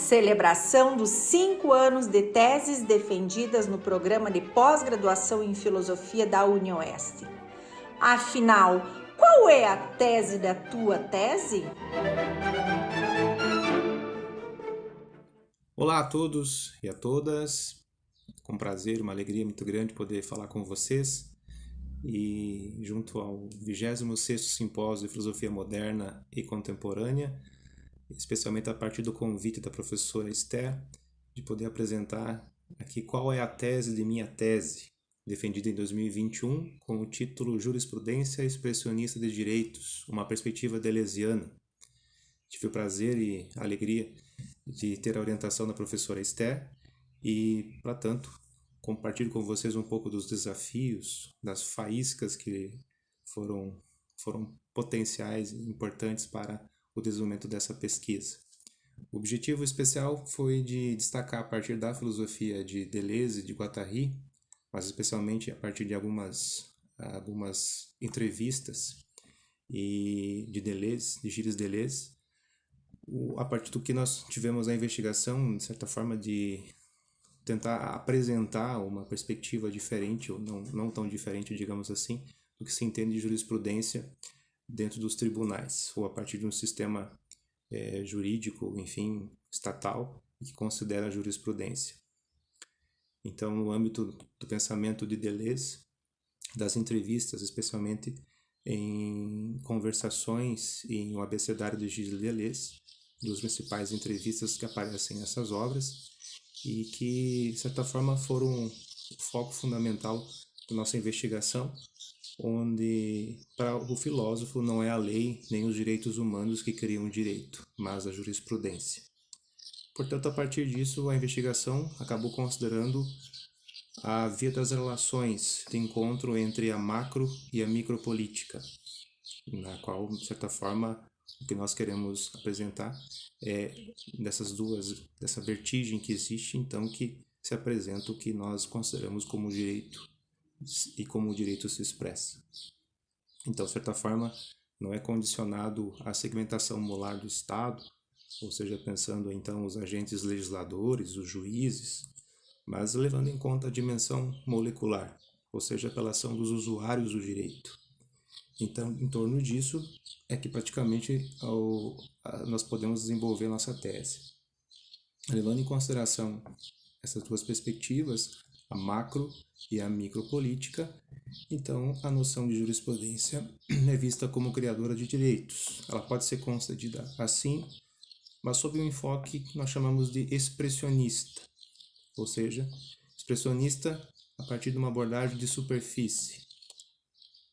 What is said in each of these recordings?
celebração dos 5 anos de teses defendidas no programa de pós-graduação em filosofia da UniOeste. Afinal, qual é a tese da tua tese? Olá a todos e a todas, com prazer, uma alegria muito grande poder falar com vocês e junto ao 26º Simpósio de Filosofia Moderna e Contemporânea, especialmente a partir do convite da professora Esther, de poder apresentar aqui qual é a tese de minha tese, defendida em 2021 com o título Jurisprudência Expressionista de Direitos, uma perspectiva deleuziana. Tive o prazer e a alegria de ter a orientação da professora Esther e, para tanto, compartilho com vocês um pouco dos desafios, das faíscas que foram potenciais e importantes para o desenvolvimento dessa pesquisa. O objetivo especial foi de destacar a partir da filosofia de Deleuze e de Guattari, mas especialmente a partir de algumas entrevistas de Deleuze, de Gilles Deleuze, a partir do que nós tivemos a investigação, de certa forma, de tentar apresentar uma perspectiva diferente, ou não tão diferente, digamos assim, do que se entende de jurisprudência dentro dos tribunais, ou a partir de um sistema jurídico, enfim, estatal, que considera a jurisprudência. Então, no âmbito do pensamento de Deleuze, das entrevistas, especialmente em conversações em O Abecedário de Gilles Deleuze, dos principais entrevistas que aparecem nessas obras e que, de certa forma, foram o foco fundamental da nossa investigação, onde, para o filósofo, não é a lei nem os direitos humanos que criam o direito, mas a jurisprudência. Portanto, a partir disso, a investigação acabou considerando a via das relações de encontro entre a macro e a micropolítica, na qual, de certa forma, o que nós queremos apresentar é dessa vertigem que existe, então, que se apresenta o que nós consideramos como direito e como o direito se expressa. Então, de certa forma, não é condicionado à segmentação molar do Estado, ou seja, pensando então os agentes legisladores, os juízes, mas levando em conta a dimensão molecular, ou seja, pela ação dos usuários do direito. Então, em torno disso é que praticamente nós podemos desenvolver nossa tese. Levando em consideração essas duas perspectivas, a macro e a micropolítica, então a noção de jurisprudência é vista como criadora de direitos. Ela pode ser concedida assim, mas sob um enfoque que nós chamamos de expressionista, ou seja, expressionista a partir de uma abordagem de superfície,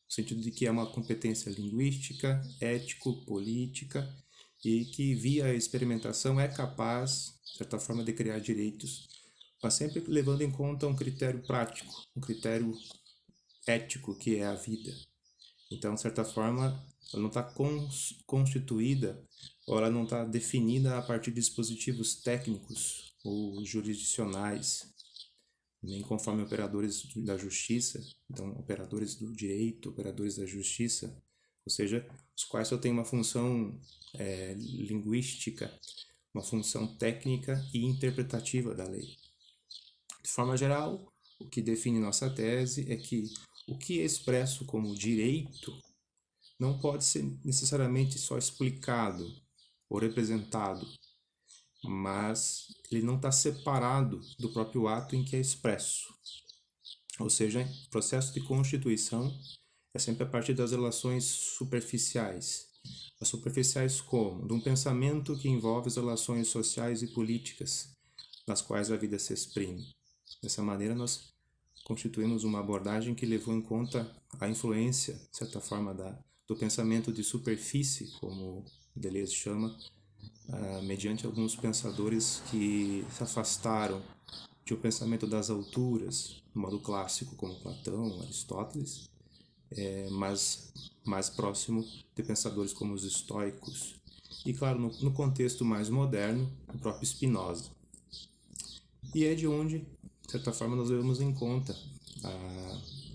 no sentido de que é uma competência linguística, ético-política e que, via a experimentação, é capaz, de certa forma, de criar direitos, mas sempre levando em conta um critério prático, um critério ético, que é a vida. Então, de certa forma, ela não está constituída ou ela não está definida a partir de dispositivos técnicos ou jurisdicionais, nem conforme operadores da justiça, então operadores do direito, operadores da justiça, ou seja, os quais só têm uma função linguística, uma função técnica e interpretativa da lei. De forma geral, o que define nossa tese é que o que é expresso como direito não pode ser necessariamente só explicado ou representado, mas ele não está separado do próprio ato em que é expresso. Ou seja, o processo de constituição é sempre a partir das relações superficiais. As superficiais como? De um pensamento que envolve as relações sociais e políticas, nas quais a vida se exprime. Dessa maneira, nós constituímos uma abordagem que levou em conta a influência, de certa forma, do pensamento de superfície, como Deleuze chama, mediante alguns pensadores que se afastaram de um pensamento das alturas, no modo clássico, como Platão, Aristóteles, mas mais próximo de pensadores como os estoicos, e, claro, no contexto mais moderno, o próprio Spinoza. E é de onde, de certa forma, nós levamos em conta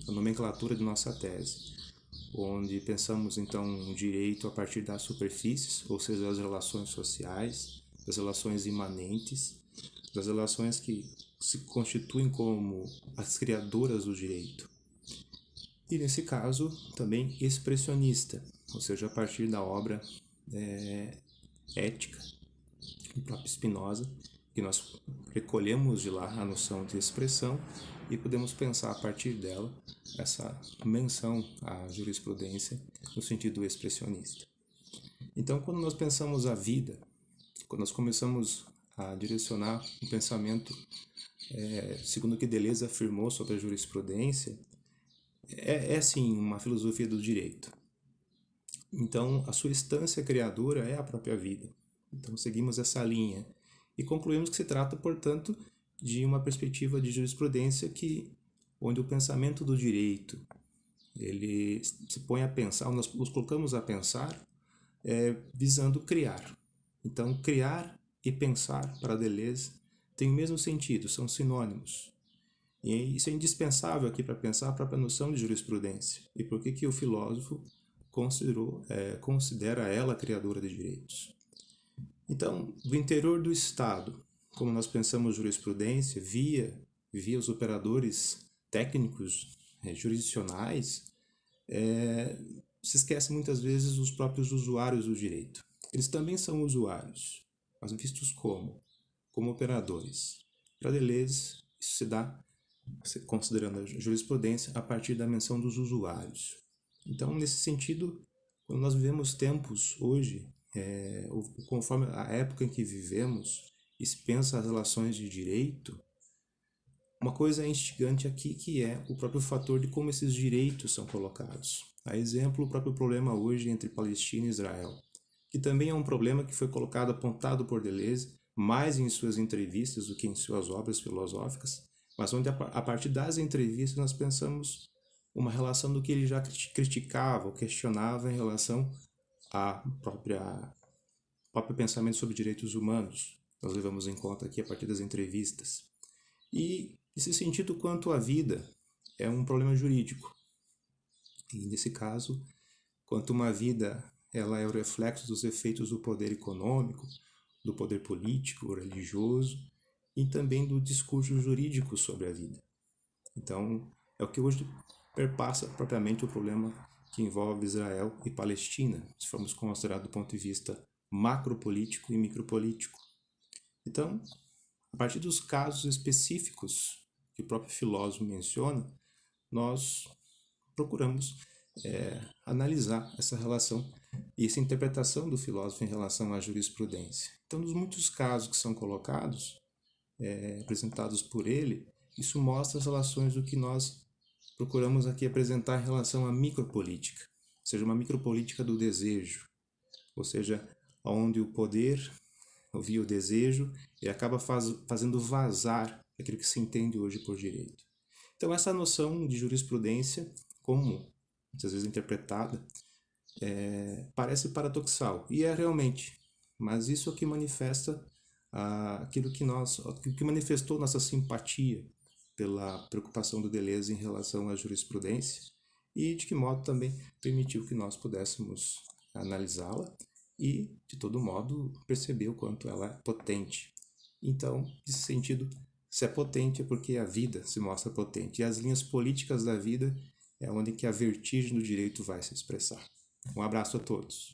a nomenclatura de nossa tese, onde pensamos, então, o direito a partir das superfícies, ou seja, as relações sociais, das relações imanentes, das relações que se constituem como as criadoras do direito. E nesse caso também expressionista, ou seja, a partir da obra ética do próprio Spinoza, que nós recolhemos de lá a noção de expressão e podemos pensar a partir dela essa menção à jurisprudência no sentido expressionista. Então, quando nós pensamos a vida, quando nós começamos a direcionar o pensamento segundo o que Deleuze afirmou sobre a jurisprudência, é sim uma filosofia do direito. Então, a sua instância criadora é a própria vida. Então, seguimos essa linha e concluímos que se trata, portanto, de uma perspectiva de jurisprudência onde o pensamento do direito ele se põe a pensar, nós nos colocamos a pensar visando criar. Então, criar e pensar para Deleuze tem o mesmo sentido, são sinônimos. E isso é indispensável aqui para pensar a própria noção de jurisprudência. E por que o filósofo considera ela a criadora de direitos. Então, do interior do Estado, como nós pensamos jurisprudência, via os operadores técnicos jurisdicionais, se esquece muitas vezes os próprios usuários do direito. Eles também são usuários, mas vistos como operadores. Para Deleuze, isso se dá considerando a jurisprudência a partir da menção dos usuários. Então, nesse sentido, quando nós vivemos tempos hoje, conforme a época em que vivemos, e se pensa as relações de direito, uma coisa instigante aqui que é o próprio fator de como esses direitos são colocados. A exemplo, o próprio problema hoje entre Palestina e Israel, que também é um problema que foi apontado por Deleuze, mais em suas entrevistas do que em suas obras filosóficas, mas onde a partir das entrevistas nós pensamos uma relação do que ele já criticava ou questionava em relação ao próprio pensamento sobre direitos humanos. Nós levamos em conta aqui a partir das entrevistas. E nesse sentido, quanto à vida, é um problema jurídico. E nesse caso, quanto uma vida ela é o reflexo dos efeitos do poder econômico, do poder político, religioso e também do discurso jurídico sobre a vida. Então, é o que hoje perpassa propriamente o problema que envolve Israel e Palestina, se formos considerar do ponto de vista macropolítico e micropolítico. Então, a partir dos casos específicos que o próprio filósofo menciona, nós procuramos analisar essa relação e essa interpretação do filósofo em relação à jurisprudência. Então, nos muitos casos que são colocados, apresentados por ele, isso mostra as relações do que nós procuramos aqui apresentar em relação à micropolítica, ou seja, uma micropolítica do desejo, ou seja, onde o poder, via o desejo, ele acaba fazendo vazar aquilo que se entende hoje por direito. Então, essa noção de jurisprudência, como muitas vezes interpretada, parece paradoxal, e é realmente, mas isso é o que manifesta aquilo que manifestou nossa simpatia pela preocupação do Deleuze em relação à jurisprudência e de que modo também permitiu que nós pudéssemos analisá-la e, de todo modo, perceber o quanto ela é potente. Então, nesse sentido, se é potente é porque a vida se mostra potente e as linhas políticas da vida é onde que a vertigem do direito vai se expressar. Um abraço a todos.